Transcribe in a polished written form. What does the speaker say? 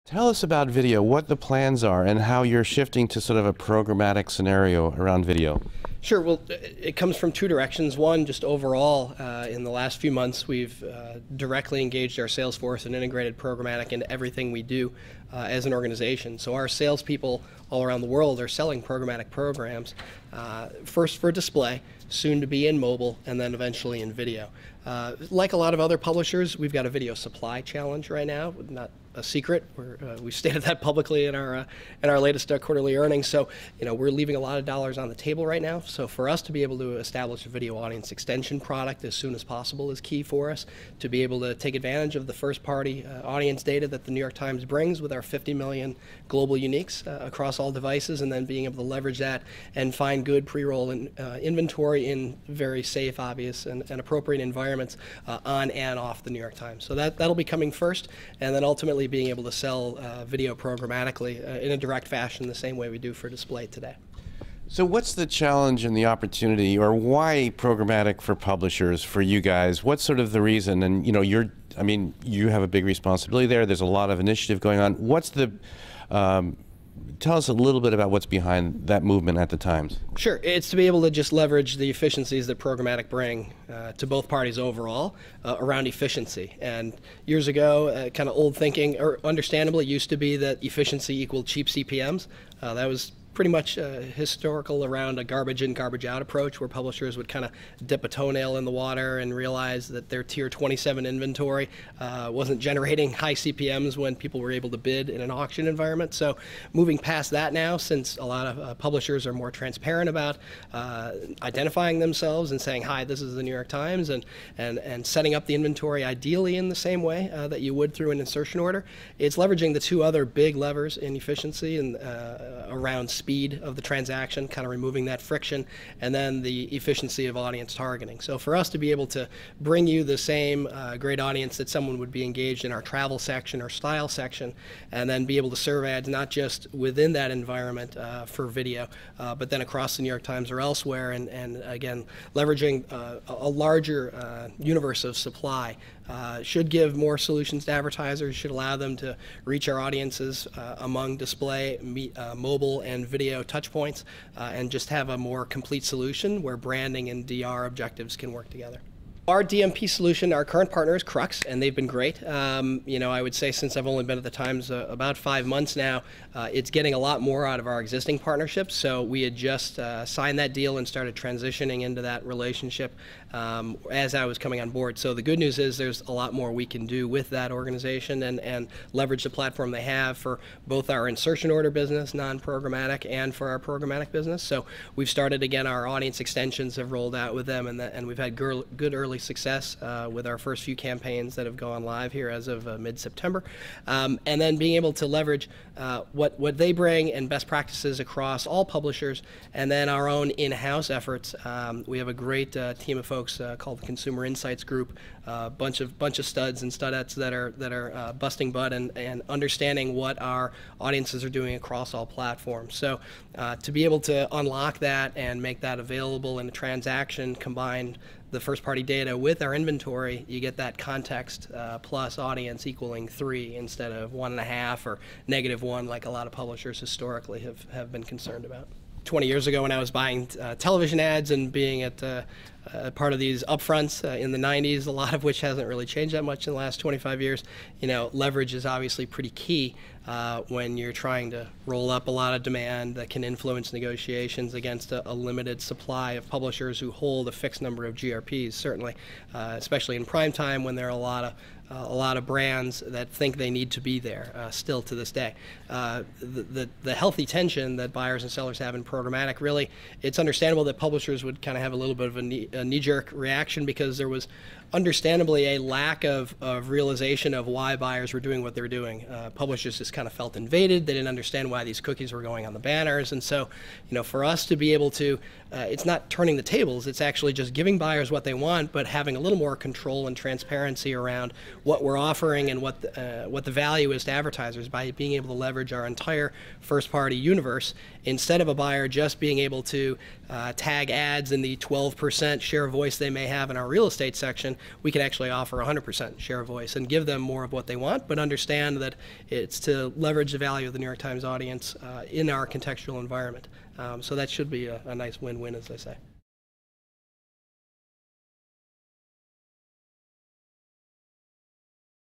Tell us about video, what the plans are, and how you're shifting to sort of a programmatic scenario around video. Sure. Well, it comes from two directions. One, just overall, in the last few months, we've directly engaged our sales force and integrated programmatic into everything we do as an organization. So our salespeople all around the world are selling programmatic programs, first for display, soon to be in mobile, and then eventually in video. Like a lot of other publishers, we've got a video supply challenge right now. Not a secret. We've stated that publicly in our latest quarterly earnings. So, we're leaving a lot of dollars on the table right now. So for us to be able to establish a video audience extension product as soon as possible is key for us. To be able to take advantage of the first-party audience data that the New York Times brings with our 50 million global uniques across all devices, and then being able to leverage that and find good pre-roll inventory in very safe, obvious, and appropriate environments on and off the New York Times. So that'll be coming first, and then ultimately being able to sell video programmatically in a direct fashion the same way we do for display today. So what's the challenge and the opportunity, or why programmatic for publishers, for you guys? What's sort of the reason? And you have a big responsibility there. There's a lot of initiative going on. What's the tell us a little bit about what's behind that movement at the Times. Sure. It's to be able to just leverage the efficiencies that programmatic bring to both parties overall around efficiency. And years ago, kind of old thinking, or understandably, used to be that efficiency equaled cheap CPMs. That was pretty much historical around a garbage in, garbage out approach, where publishers would kind of dip a toenail in the water and realize that their tier 27 inventory wasn't generating high CPMs when people were able to bid in an auction environment. So moving past that now, since a lot of publishers are more transparent about identifying themselves and saying, hi, this is the New York Times, and setting up the inventory ideally in the same way that you would through an insertion order, it's leveraging the two other big levers in efficiency and around speed of the transaction, kind of removing that friction, and then the efficiency of audience targeting. So for us to be able to bring you the same great audience that someone would be engaged in our travel section or style section, and then be able to serve ads not just within that environment for video, but then across the New York Times or elsewhere, and again, leveraging a larger universe of supply should give more solutions to advertisers, should allow them to reach our audiences among display, mobile, and video touch points, and just have a more complete solution where branding and DR objectives can work together. Our DMP solution, our current partner is Crux, and they've been great. I would say since I've only been at the Times about 5 months now, it's getting a lot more out of our existing partnerships. So we had just signed that deal and started transitioning into that relationship as I was coming on board. So the good news is there's a lot more we can do with that organization and leverage the platform they have for both our insertion order business, non-programmatic, and for our programmatic business. So we've started again, our audience extensions have rolled out with them, and we've had good early success with our first few campaigns that have gone live here as of mid-September. And then being able to leverage what they bring and best practices across all publishers, and then our own in-house efforts. We have a great team of folks called the Consumer Insights Group, bunch of studs and studettes that are busting butt and understanding what our audiences are doing across all platforms. So to be able to unlock that and make that available in a transaction, combined the first-party data with our inventory, you get that context plus audience equaling 3 instead of 1.5 or -1, like a lot of publishers historically have been concerned about. 20 years ago when I was buying television ads and being at part of these upfronts in the 90s, a lot of which hasn't really changed that much in the last 25 years, leverage is obviously pretty key when you're trying to roll up a lot of demand that can influence negotiations against a limited supply of publishers who hold a fixed number of GRPs, certainly, especially in prime time when there are a lot of brands that think they need to be there still to this day. The healthy tension that buyers and sellers have in programmatic, really, it's understandable that publishers would kind of have a little bit of a knee-jerk reaction because there was understandably a lack of realization of why buyers were doing what they were doing. Publishers just kind of felt invaded. They didn't understand why these cookies were going on the banners. And so, for us to be able to, it's not turning the tables, it's actually just giving buyers what they want, but having a little more control and transparency around what we're offering and what the value is to advertisers by being able to leverage our entire first-party universe instead of a buyer just being able to tag ads in the 12% share of voice they may have in our real estate section, we can actually offer 100% share of voice and give them more of what they want, but understand that it's to leverage the value of the New York Times audience in our contextual environment. So that should be a nice win-win, as I say.